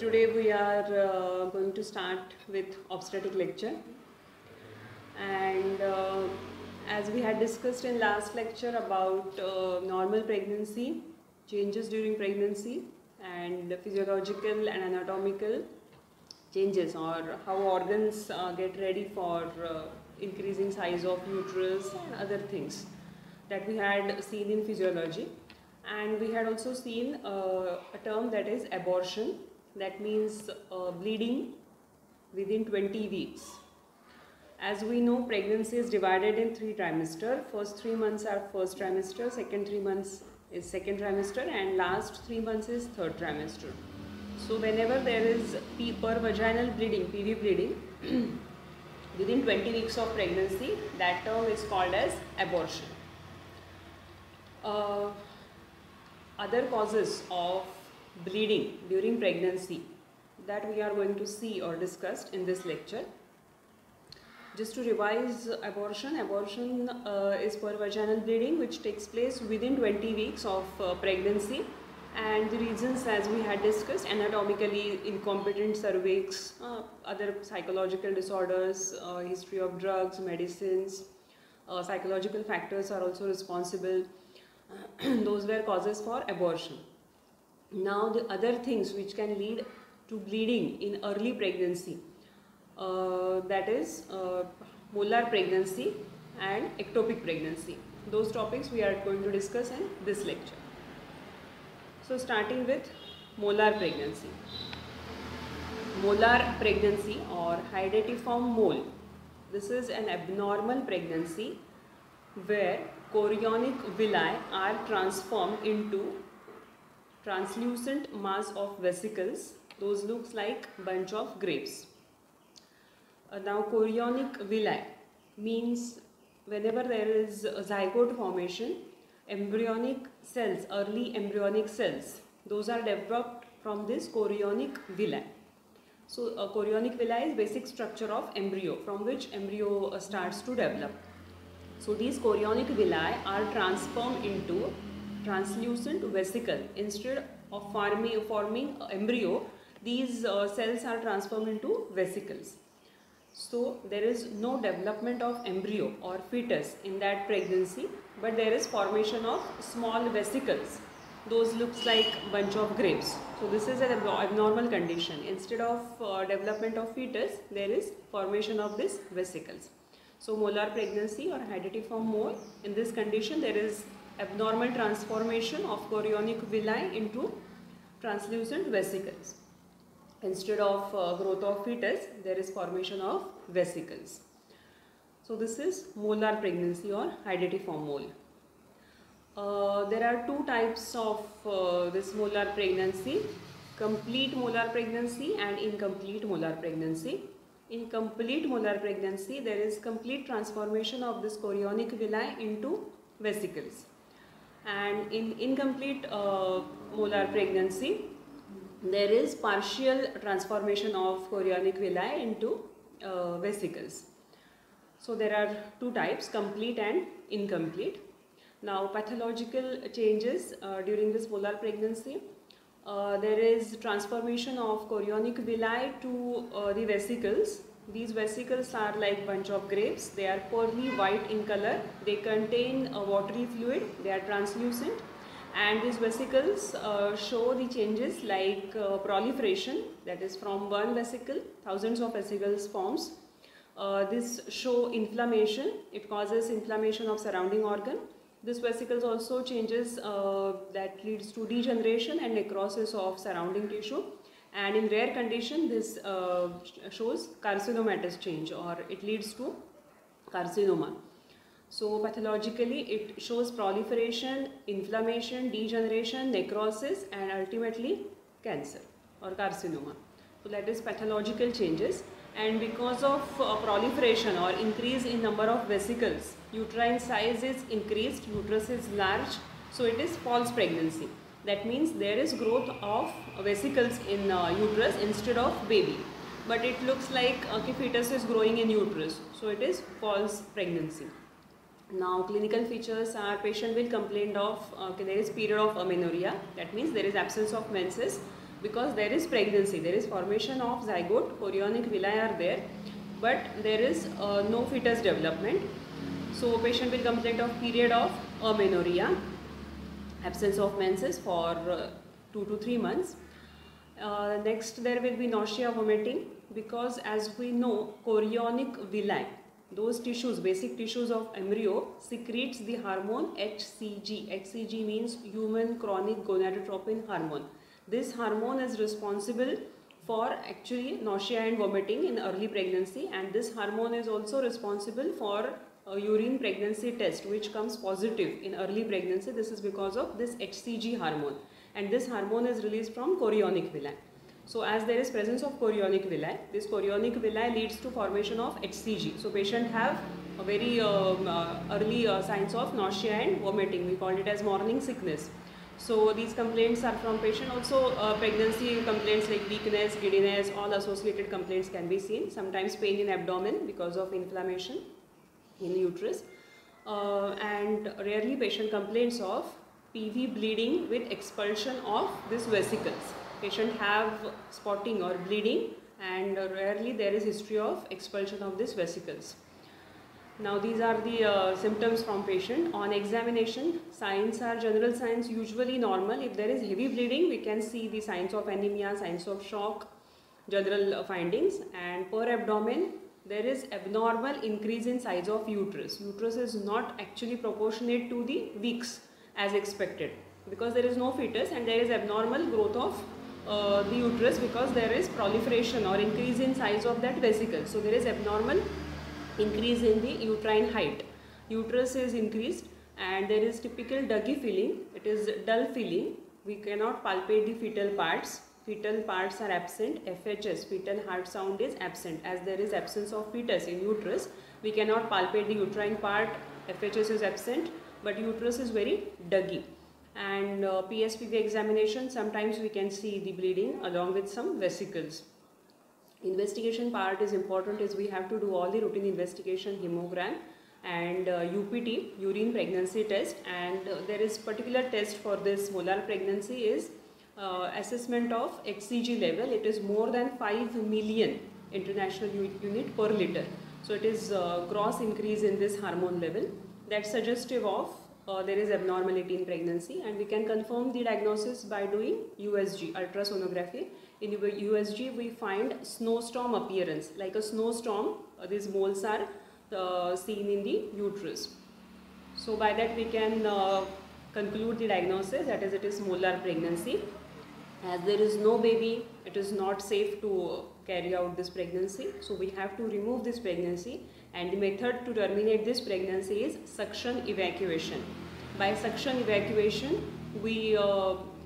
Today we are going to start with obstetric lecture, and as we had discussed in last lecture about normal pregnancy, changes during pregnancy, and physiological and anatomical changes, or how organs get ready for increasing size of uterus and other things that we had seen in physiology. And we had also seen a term that is abortion, that means bleeding within 20 weeks. As we know, pregnancy is divided in 3 trimesters. First 3 months are first trimester, second 3 months is second trimester, and last 3 months is third trimester. So whenever there is per vaginal bleeding, PV bleeding, within 20 weeks of pregnancy, that term is called as abortion. Other causes of bleeding during pregnancy that we are going to see or discuss in this lecture. Just to revise, abortion is per vaginal bleeding which takes place within 20 weeks of pregnancy, and the reasons, as we had discussed, anatomically incompetent cervix, other psychological disorders, history of drugs, medicines, psychological factors are also responsible. Those were causes for abortion. Now the other things which can lead to bleeding in early pregnancy, that is molar pregnancy and ectopic pregnancy. Those topics we are going to discuss in this lecture. So starting with molar pregnancy. Molar pregnancy or hydatiform mole. This is an abnormal pregnancy where chorionic villi are transformed into translucent mass of vesicles. Those looks like bunch of grapes. Now chorionic villi means whenever there is a zygote formation, embryonic cells, early embryonic cells, those are developed from this chorionic villi. So a chorionic villi is basic structure of embryo from which embryo starts to develop. So these chorionic villi are transformed into translucent vesicle. Instead of forming embryo, these cells are transformed into vesicles. So there is no development of embryo or fetus in that pregnancy, but there is formation of small vesicles. Those looks like bunch of grapes. So this is an abnormal condition. Instead of development of fetus, there is formation of these vesicles. So molar pregnancy or hydatiform mole, in this condition there is abnormal transformation of chorionic villi into translucent vesicles. Instead of growth of fetus, there is formation of vesicles. So this is molar pregnancy or hydatiform mole. There are 2 types of this molar pregnancy: complete molar pregnancy and incomplete molar pregnancy. In complete molar pregnancy, there is complete transformation of this chorionic villi into vesicles. And in incomplete molar pregnancy, there is partial transformation of chorionic villi into vesicles. So there are 2 types, complete and incomplete. Now pathological changes during this molar pregnancy. There is transformation of chorionic villi to the vesicles. These vesicles are like bunch of grapes. They are pearly white in color. They contain a watery fluid. They are translucent. And these vesicles show the changes like proliferation, that is from one vesicle, thousands of vesicles forms. This show inflammation. It causes inflammation of surrounding organ. This vesicles also changes that leads to degeneration and necrosis of surrounding tissue, and in rare condition this shows carcinomatous change, or it leads to carcinoma. So pathologically it shows proliferation, inflammation, degeneration, necrosis, and ultimately cancer or carcinoma. So that is pathological changes. And because of proliferation or increase in number of vesicles, uterine size is increased, uterus is large, so it is false pregnancy. That means there is growth of vesicles in uterus instead of baby, but it looks like fetus is growing in uterus, so it is false pregnancy. Now clinical features are patient will complain of there is period of amenorrhea, that means there is absence of menses because there is pregnancy, there is formation of zygote, chorionic villi are there, but there is no fetus development. So patient will complain of period of amenorrhea, absence of menses for 2 to 3 months. Next, there will be nausea, vomiting, because as we know, chorionic villi, those tissues, basic tissues of embryo, secretes the hormone HCG. HCG means human chronic gonadotropin hormone. This hormone is responsible for actually nausea and vomiting in early pregnancy, and this hormone is also responsible for urine pregnancy test which comes positive in early pregnancy. This is because of this HCG hormone, and this hormone is released from chorionic villi. So as there is presence of chorionic villi, this chorionic villi leads to formation of HCG. So patient have a very early signs of nausea and vomiting. We call it as morning sickness. So these complaints are from patient. Also pregnancy complaints like weakness, giddiness, all associated complaints can be seen. Sometimes pain in abdomen because of inflammation in uterus, and rarely patient complains of PV bleeding with expulsion of these vesicles. Patient have spotting or bleeding, and rarely there is history of expulsion of these vesicles. Now these are the symptoms from patient. On examination, signs are general signs usually normal. If there is heavy bleeding, we can see the signs of anemia, signs of shock, general findings, and per abdomen there is abnormal increase in size of uterus. Uterus is not actually proportionate to the weeks as expected, because there is no fetus, and there is abnormal growth of the uterus because there is proliferation or increase in size of that vesicle. So there is abnormal increase in the uterine height. Uterus is increased, and there is typical Dougie feeling. It is dull feeling. We cannot palpate the fetal parts. Fetal parts are absent. FHS, fetal heart sound, is absent. As there is absence of fetus in uterus, we cannot palpate the uterine part. FHS is absent, but uterus is very Dougie. And PSPV examination, sometimes we can see the bleeding along with some vesicles. Investigation part is important, is we have to do all the routine investigation, hemogram and UPT, urine pregnancy test, and there is particular test for this molar pregnancy is assessment of HCG level. It is more than 5 million international unit per liter. So it is gross increase in this hormone level. That's suggestive of there is abnormality in pregnancy, and we can confirm the diagnosis by doing USG, ultrasonography. In USG we find snowstorm appearance, like a snowstorm. These moles are seen in the uterus. So by that we can conclude the diagnosis, that is, it is molar pregnancy. As there is no baby, it is not safe to carry out this pregnancy. So we have to remove this pregnancy, and the method to terminate this pregnancy is suction evacuation. By suction evacuation, we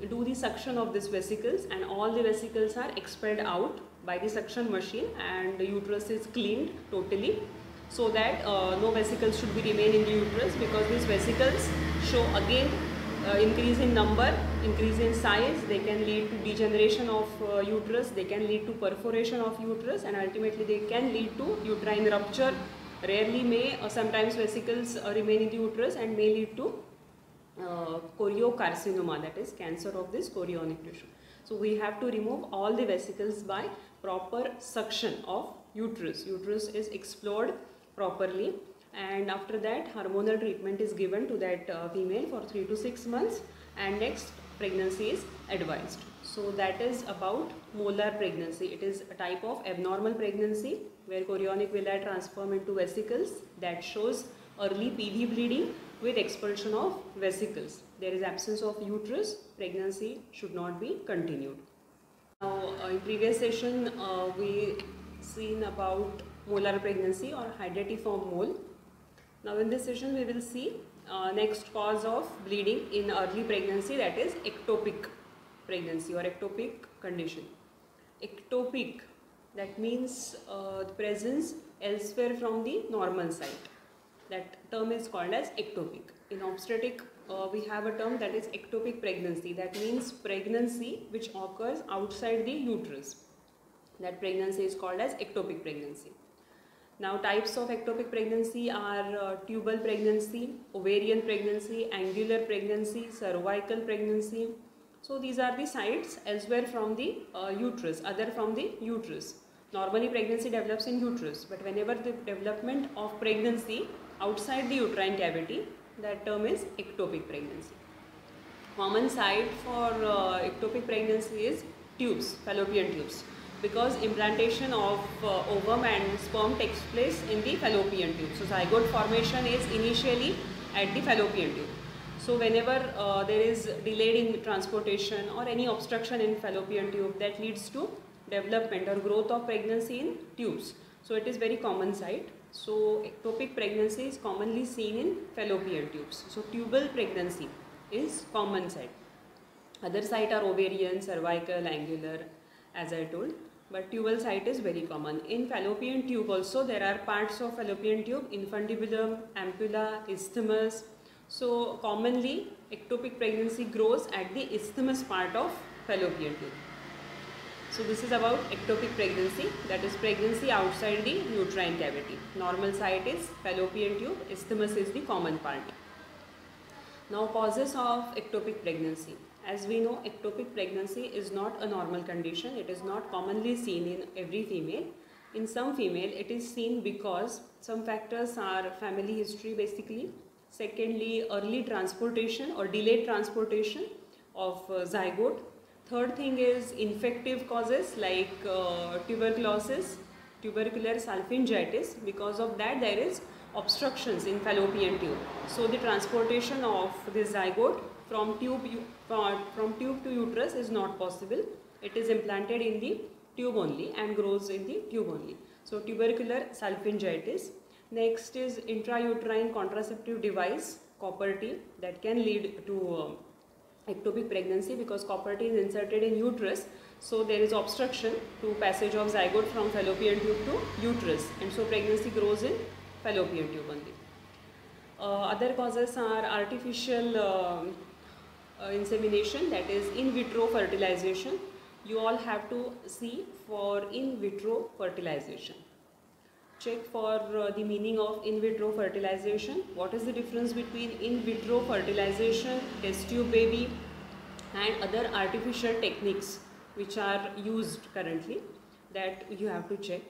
do the suction of these vesicles, and all the vesicles are expelled out by the suction machine, and the uterus is cleaned totally, so that no vesicles should be remain in the uterus, because these vesicles show again increase in number, increase in size. They can lead to degeneration of uterus, they can lead to perforation of uterus, and ultimately they can lead to uterine rupture. Rarely may, sometimes vesicles remain in the uterus and may lead to choriocarcinoma, that is cancer of this chorionic tissue. So we have to remove all the vesicles by proper suction of uterus. Uterus is explored properly, and after that hormonal treatment is given to that female for 3 to 6 months, and next pregnancy is advised. So that is about molar pregnancy. It is a type of abnormal pregnancy where chorionic villi transform into vesicles, that shows early PV bleeding with expulsion of vesicles. There is absence of uterus, pregnancy should not be continued. Now in previous session we seen about molar pregnancy or hydatiform mole. Now in this session we will see next cause of bleeding in early pregnancy, that is ectopic pregnancy or ectopic condition. Ectopic, that means the presence elsewhere from the normal site. That term is called as ectopic. In obstetric we have a term that is ectopic pregnancy. That means pregnancy which occurs outside the uterus. That pregnancy is called as ectopic pregnancy. Now types of ectopic pregnancy are tubal pregnancy, ovarian pregnancy, angular pregnancy, cervical pregnancy, So these are the sites elsewhere from the uterus, other from the uterus. Normally pregnancy develops in uterus, but whenever the development of pregnancy outside the uterine cavity, that term is ectopic pregnancy. Common site for ectopic pregnancy is tubes, fallopian tubes, because implantation of ovum and sperm takes place in the fallopian tube. So zygote formation is initially at the fallopian tube. So whenever there is delayed in transportation or any obstruction in fallopian tube, that leads to development or growth of pregnancy in tubes. So it is very common site. So ectopic pregnancy is commonly seen in fallopian tubes. So tubal pregnancy is common site. Other site are ovarian, cervical, angular, as I told, but tubal site is very common. In fallopian tube also there are parts of fallopian tube: infundibulum, ampulla, isthmus. So commonly ectopic pregnancy grows at the isthmus part of fallopian tube. So this is about ectopic pregnancy, that is pregnancy outside the uterine cavity. Normal site is fallopian tube, isthmus is the common part. Now causes of ectopic pregnancy. As we know, ectopic pregnancy is not a normal condition. It is not commonly seen in every female. In some female it is seen because some factors are family history basically. Secondly, early transportation or delayed transportation of zygote. Third thing is infective causes like tuberculosis, tubercular salpingitis. Because of that there is obstructions in fallopian tube. So the transportation of the zygote from tube to uterus is not possible. It is implanted in the tube only and grows in the tube only. So tubercular salpingitis. Next is intrauterine contraceptive device, copper T, that can lead to ectopic pregnancy because copper T is inserted in uterus. So there is obstruction to passage of zygote from fallopian tube to uterus, and so pregnancy grows in fallopian tube only. Other causes are artificial insemination, that is in vitro fertilization. You all have to see for in vitro fertilization. Check for the meaning of in vitro fertilization. What is the difference between in vitro fertilization, test tube baby, and other artificial techniques which are used currently, that you have to check.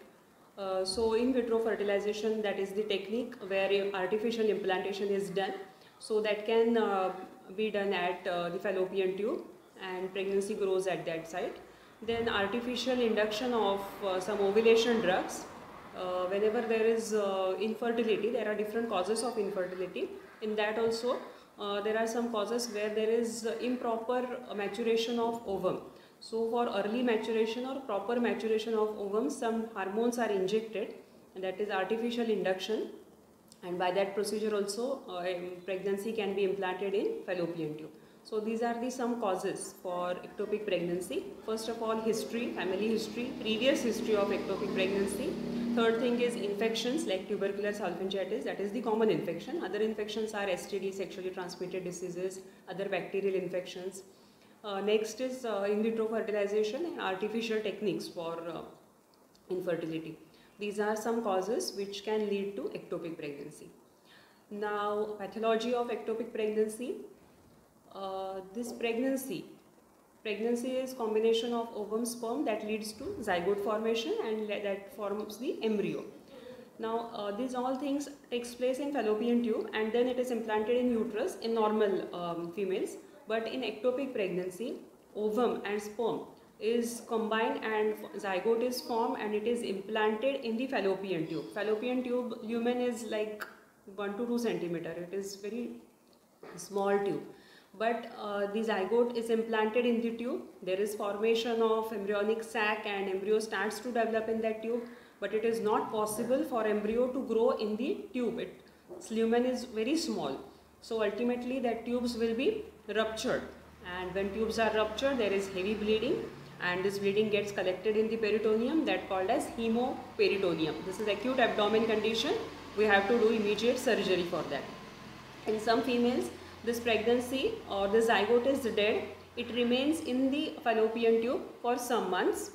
So in vitro fertilization, that is the technique where artificial implantation is done. So that can be done at the fallopian tube and pregnancy grows at that site. Then artificial induction of some ovulation drugs. Whenever there is infertility, there are different causes of infertility. In that also there are some causes where there is improper maturation of ovum. So for early maturation or proper maturation of ovum, some hormones are injected, and that is artificial induction, and by that procedure also pregnancy can be implanted in fallopian tube. So these are the some causes for ectopic pregnancy. First of all, history, family history, previous history of ectopic pregnancy. Third thing is infections like tubercular salpingitis, that is the common infection. Other infections are STD, sexually transmitted diseases, other bacterial infections. Next is in vitro fertilization and artificial techniques for infertility. These are some causes which can lead to ectopic pregnancy. Now, pathology of ectopic pregnancy. This pregnancy is combination of ovum sperm that leads to zygote formation and that forms the embryo. Now these all things takes place in fallopian tube and then it is implanted in uterus in normal females, but in ectopic pregnancy ovum and sperm is combined and zygote is formed and it is implanted in the fallopian tube. Fallopian tube lumen is like 1 to 2 centimeter. It is very small tube. But the zygote is implanted in the tube. There is formation of embryonic sac and embryo starts to develop in that tube. But it is not possible for embryo to grow in the tube. Its lumen is very small. So ultimately that tubes will be ruptured. And when tubes are ruptured, there is heavy bleeding. And this bleeding gets collected in the peritoneum, that called as hemoperitoneum. This is acute abdomen condition. We have to do immediate surgery for that. In some females, this pregnancy or the zygote is dead. It remains in the fallopian tube for some months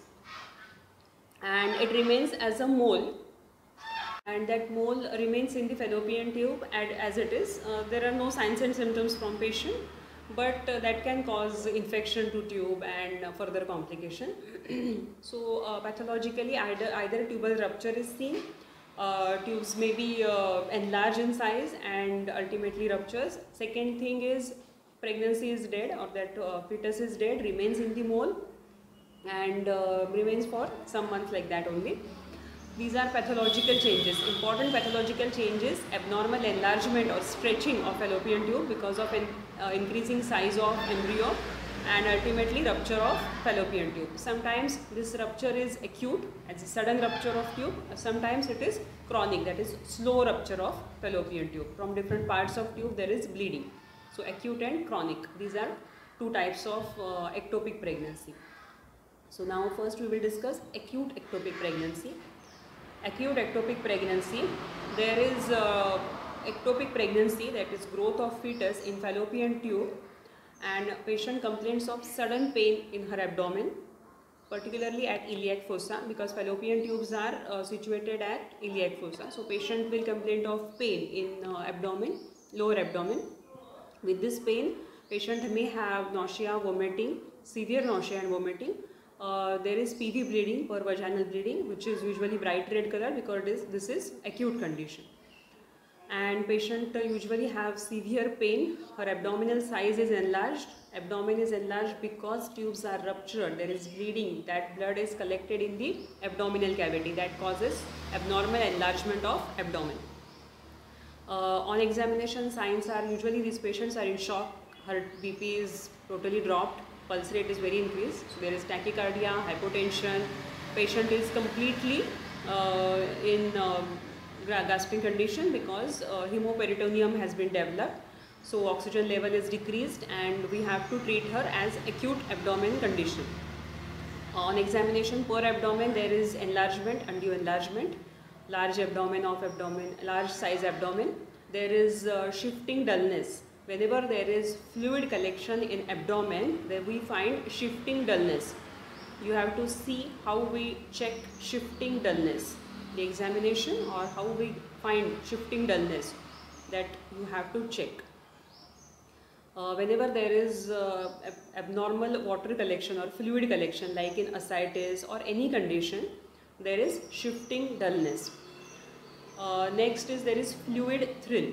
and it remains as a mole, and that mole remains in the fallopian tube and as it is. There are no signs and symptoms from patient, but that can cause infection to tube and further complication. So pathologically either tubal rupture is seen, tubes may be enlarged in size and ultimately ruptures. Second thing is pregnancy is dead, or that fetus is dead, remains in the mole and remains for some months like that only. These are pathological changes. Important pathological changes: abnormal enlargement or stretching of fallopian tube because of increasing size of embryo, and ultimately rupture of fallopian tube. Sometimes this rupture is acute, as a sudden rupture of tube. Sometimes it is chronic, that is slow rupture of fallopian tube. From different parts of tube there is bleeding. So acute and chronic, these are two types of ectopic pregnancy. So now first we will discuss acute ectopic pregnancy. Acute ectopic pregnancy, there is ectopic pregnancy, that is growth of fetus in fallopian tube, and patient complains of sudden pain in her abdomen, particularly at iliac fossa, because fallopian tubes are situated at iliac fossa. So patient will complain of pain in abdomen, lower abdomen. With this pain, patient may have nausea, vomiting, severe nausea and vomiting. There is PV bleeding, per vaginal bleeding, which is usually bright red color because this is acute condition. And patient usually have severe pain. Her abdominal size is enlarged. Abdomen is enlarged because tubes are ruptured. There is bleeding. That blood is collected in the abdominal cavity. That causes abnormal enlargement of abdomen. On examination, signs are usually these patients are in shock. Her BP is totally dropped. Pulse rate is very increased. So there is tachycardia, hypotension. Patient is completely in gasping condition because hemoperitoneum has been developed. So oxygen level is decreased and we have to treat her as acute abdomen condition. On examination, per abdomen there is enlargement, undue enlargement, large abdomen of abdomen, large size abdomen. There is shifting dullness. Whenever there is fluid collection in abdomen, there we find shifting dullness. You have to see how we check shifting dullness. The examination or how we find shifting dullness, that you have to check. Whenever there is abnormal water collection or fluid collection, like in ascites or any condition, there is shifting dullness. Next is there is fluid thrill.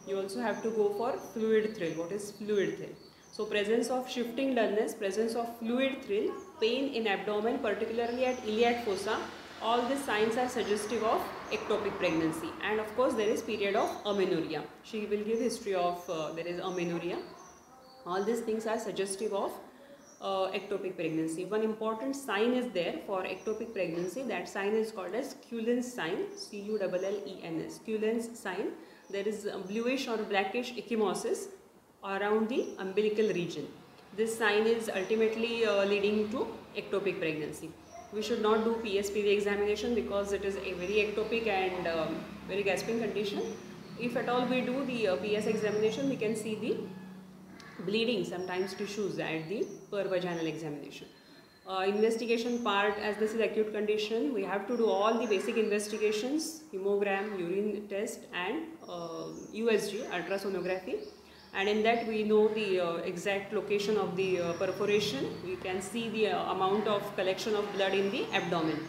You also have to go for fluid thrill. What is fluid thrill? So presence of shifting dullness, presence of fluid thrill, pain in abdomen, particularly at iliac fossa. All these signs are suggestive of ectopic pregnancy. And of course there is period of amenorrhea. She will give history of there is amenorrhea. All these things are suggestive of ectopic pregnancy. One important sign is there for ectopic pregnancy. That sign is called as Cullen's sign, C-U-L-L-E-N-S, Cullen's sign. There is bluish or blackish ecchymosis around the umbilical region. This sign is ultimately leading to ectopic pregnancy. We should not do PSPV examination because it is a very ectopic and very gasping condition. If at all we do the PS examination, we can see the bleeding, sometimes tissues at the per vaginal examination. Investigation part, as this is acute condition, we have to do all the basic investigations, hemogram, urine test and USG, ultrasonography. And in that we know the exact location of the perforation. We can see the amount of collection of blood in the abdomen.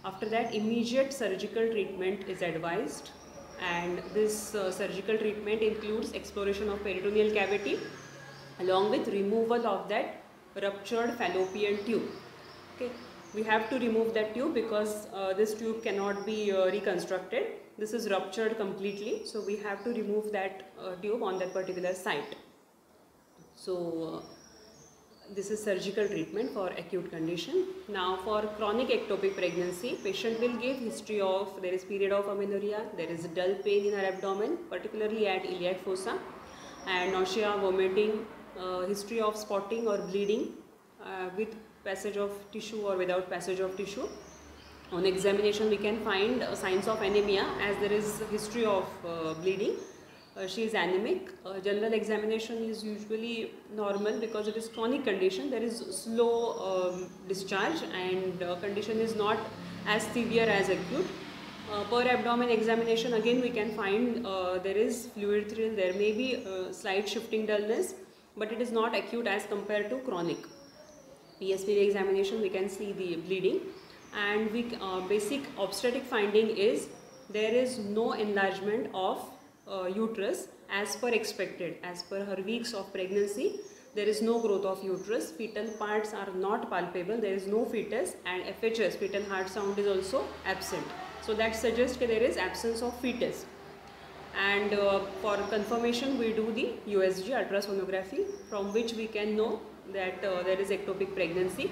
After that, immediate surgical treatment is advised, and this surgical treatment includes exploration of peritoneal cavity along with removal of that ruptured fallopian tube. Okay, we have to remove that tube because this tube cannot be reconstructed. This is ruptured completely, so we have to remove that tube on that particular site. So this is surgical treatment for acute condition. Now for chronic ectopic pregnancy, patient will give history of, there is period of amenorrhea, there is dull pain in her abdomen, particularly at iliac fossa, and nausea, vomiting, history of spotting or bleeding with passage of tissue or without passage of tissue. On examination we can find signs of anemia, as there is history of bleeding. She is anemic. General examination is usually normal because it is chronic condition. There is slow discharge and condition is not as severe as acute. Per abdomen examination, again we can find there is fluid thrill, there may be slight shifting dullness, but it is not acute as compared to chronic. PSP examination, we can see the bleeding, and basic obstetric finding is there is no enlargement of uterus as per expected. As per her weeks of pregnancy, there is no growth of uterus, fetal parts are not palpable, there is no fetus, and FHS, fetal heart sound, is also absent. So that suggests that there is absence of fetus. And for confirmation, we do the USG ultrasonography, from which we can know that there is ectopic pregnancy.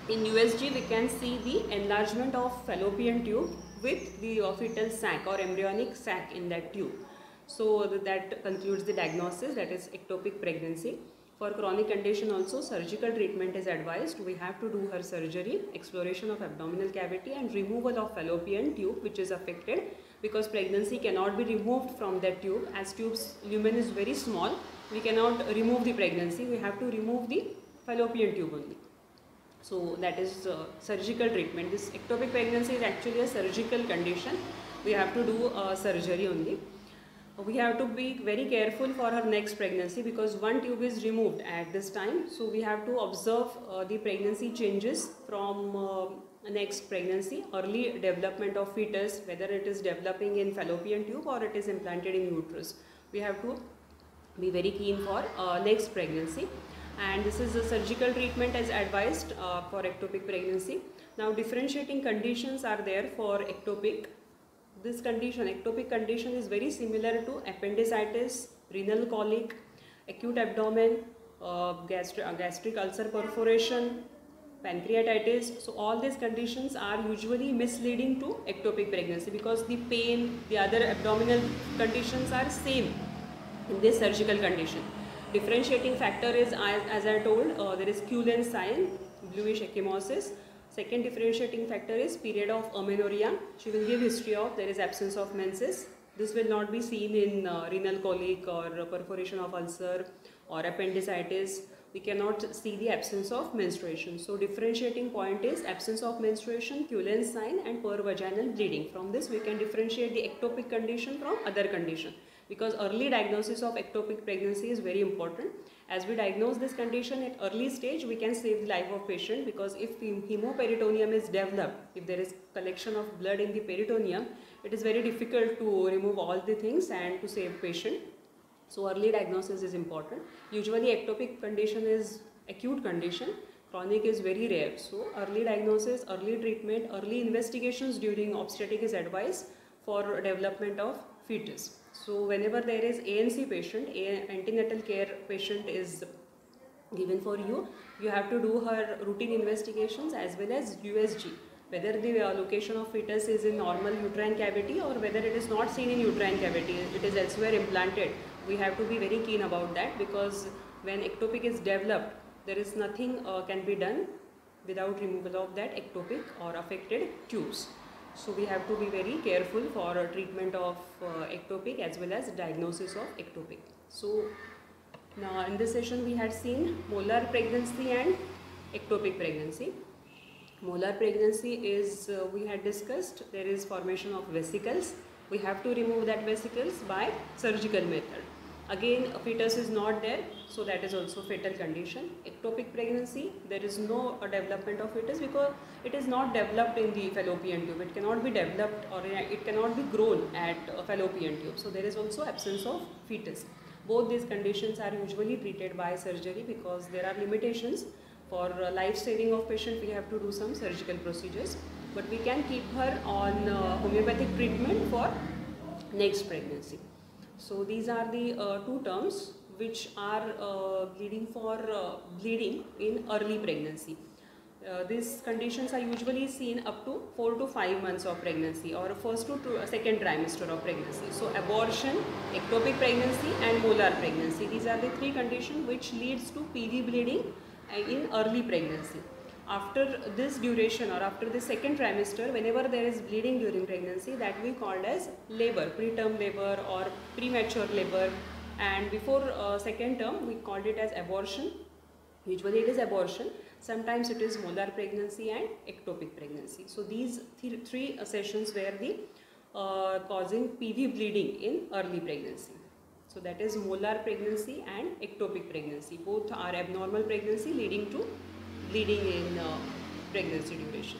In USG, we can see the enlargement of fallopian tube with the fetal sac or embryonic sac in that tube. So that concludes the diagnosis, that is ectopic pregnancy. For chronic condition also, surgical treatment is advised. We have to do her surgery, exploration of abdominal cavity, and removal of fallopian tube which is affected, because pregnancy cannot be removed from that tube. As tube's lumen is very small, we cannot remove the pregnancy, we have to remove the fallopian tube only. So that is surgical treatment. This ectopic pregnancy is actually a surgical condition. We have to do surgery only. We have to be very careful for her next pregnancy, because one tube is removed at this time. So we have to observe the pregnancy changes from next pregnancy, early development of fetus, whether it is developing in fallopian tube or it is implanted in uterus. We have to be very keen for next pregnancy. And this is a surgical treatment as advised for ectopic pregnancy. Now differentiating conditions are there for ectopic. This condition, ectopic condition, is very similar to appendicitis, renal colic, acute abdomen, gastric ulcer perforation, pancreatitis. So all these conditions are usually misleading to ectopic pregnancy, because the pain, the other abdominal conditions are same in this surgical condition. Differentiating factor is, as I told, there is Cullen sign, bluish ecchymosis. Second differentiating factor is period of amenorrhea. She will give history of there is absence of menses. This will not be seen in renal colic or perforation of ulcer or appendicitis. We cannot see the absence of menstruation. So differentiating point is absence of menstruation, Cullen sign, and pervaginal bleeding. From this we can differentiate the ectopic condition from other condition, because early diagnosis of ectopic pregnancy is very important. As we diagnose this condition at early stage, we can save the life of patient, because if hemoperitoneum is developed, if there is collection of blood in the peritoneum, it is very difficult to remove all the things and to save patient. So early diagnosis is important. Usually ectopic condition is acute condition, chronic is very rare. So early diagnosis, early treatment, early investigations during obstetric is advised for development of fetus. So whenever there is ANC patient, antenatal care patient is given for you, you have to do her routine investigations as well as USG, whether the location of fetus is in normal uterine cavity or whether it is not seen in uterine cavity, it is elsewhere implanted. We have to be very keen about that, because when ectopic is developed, there is nothing can be done without removal of that ectopic or affected tubes. So we have to be very careful for treatment of ectopic as well as diagnosis of ectopic. So now in this session we had seen molar pregnancy and ectopic pregnancy. Molar pregnancy is, we had discussed, there is formation of vesicles. We have to remove that vesicles by surgical method. Again, a fetus is not there, so that is also fatal condition. Ectopic pregnancy, there is no development of fetus because it is not developed in the fallopian tube. It cannot be developed or it cannot be grown at a fallopian tube. So there is also absence of fetus. Both these conditions are usually treated by surgery because there are limitations. For life saving of patient, we have to do some surgical procedures, but we can keep her on homeopathic treatment for next pregnancy. So these are the two terms which are bleeding in early pregnancy. These conditions are usually seen up to 4 to 5 months of pregnancy or first to second trimester of pregnancy. So abortion, ectopic pregnancy and molar pregnancy. These are the three conditions which leads to PV bleeding in early pregnancy. After this duration or after the second trimester, whenever there is bleeding during pregnancy, that we called as labor, preterm labor or premature labor, and before second term we called it as abortion. Usually it is abortion, sometimes it is molar pregnancy and ectopic pregnancy. So these three sessions were the causing PV bleeding in early pregnancy. So that is molar pregnancy and ectopic pregnancy. Both are abnormal pregnancy leading to bleeding in pregnancy duration.